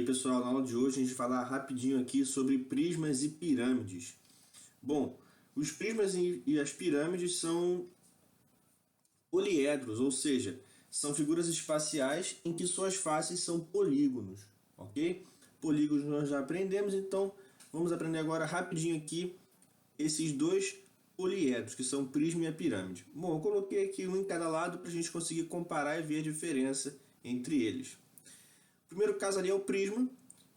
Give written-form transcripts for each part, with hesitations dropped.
pessoal, na aula de hoje a gente vai falar rapidinho aqui sobre prismas e pirâmides. Bom, os prismas e as pirâmides são poliedros, ou seja, são figuras espaciais em que suas faces são polígonos, ok? Polígonos nós já aprendemos, então vamos aprender agora rapidinho aqui esses dois poliedros, que são o prisma e a pirâmide. Bom, eu coloquei aqui um em cada lado para a gente conseguir comparar e ver a diferença entre eles. O primeiro caso ali é o prisma,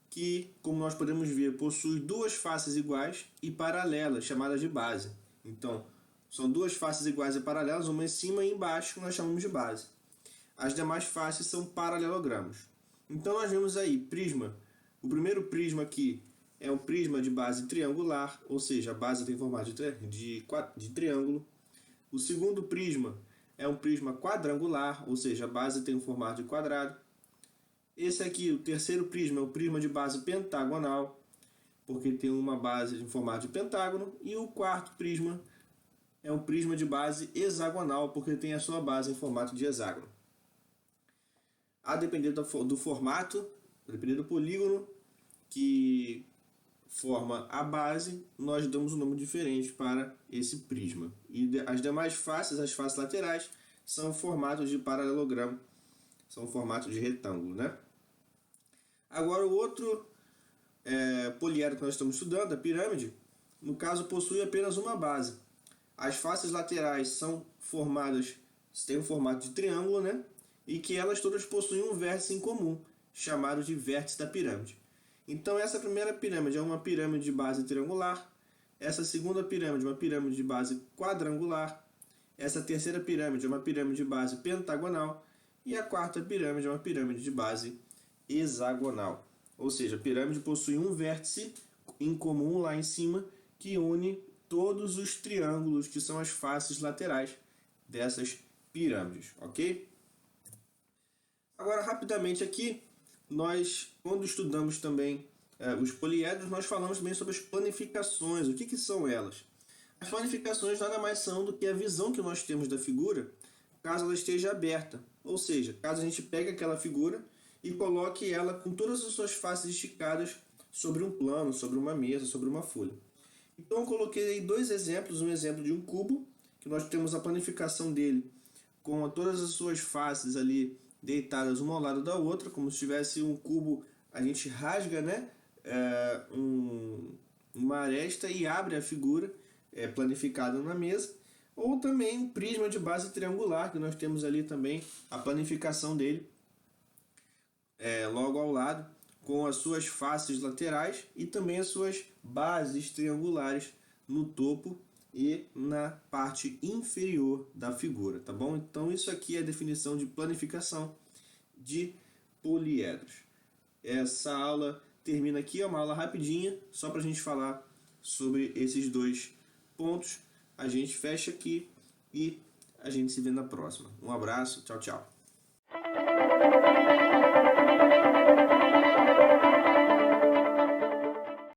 que, como nós podemos ver, possui duas faces iguais e paralelas, chamadas de base. Então, são duas faces iguais e paralelas, uma em cima e embaixo, que nós chamamos de base. As demais faces são paralelogramos. Então, nós vemos aí prisma. O primeiro prisma aqui é um prisma de base triangular, ou seja, a base tem formato de triângulo. O segundo prisma é um prisma quadrangular, ou seja, a base tem um formato de quadrado. Esse aqui, o terceiro prisma, é o prisma de base pentagonal, porque tem uma base em formato de pentágono. E o quarto prisma é um prisma de base hexagonal, porque tem a sua base em formato de hexágono. A depender do formato, a depender do polígono que forma a base, nós damos um nome diferente para esse prisma. E as demais faces, as faces laterais, são formatos de paralelogramo, são formatos de retângulo, né? Agora o outro poliedro que nós estamos estudando, a pirâmide, no caso possui apenas uma base. As faces laterais são formadas, têm um formato de triângulo, né? E que elas todas possuem um vértice em comum, chamado de vértice da pirâmide. Então essa primeira pirâmide é uma pirâmide de base triangular, essa segunda pirâmide é uma pirâmide de base quadrangular, essa terceira pirâmide é uma pirâmide de base pentagonal e a quarta pirâmide é uma pirâmide de base hexagonal. Ou seja, a pirâmide possui um vértice em comum lá em cima que une todos os triângulos que são as faces laterais dessas pirâmides, ok? Agora, rapidamente aqui, nós, quando estudamos também os poliedros, nós falamos também sobre as planificações. O que são elas? As planificações nada mais são do que a visão que nós temos da figura caso ela esteja aberta. Ou seja, caso a gente pegue aquela figura e coloque ela com todas as suas faces esticadas sobre um plano, sobre uma mesa, sobre uma folha. Então eu coloquei aí dois exemplos, um exemplo de um cubo, que nós temos a planificação dele com todas as suas faces ali deitadas uma ao lado da outra, como se tivesse um cubo, a gente rasga, né, uma aresta e abre a figura planificada na mesa. Ou também um prisma de base triangular, que nós temos ali também a planificação dele logo ao lado, com as suas faces laterais e também as suas bases triangulares no topo e na parte inferior da figura, tá bom? Então isso aqui é a definição de planificação de poliedros. Essa aula termina aqui, é uma aula rapidinha, só para a gente falar sobre esses dois pontos. A gente fecha aqui e a gente se vê na próxima. Um abraço, tchau, tchau.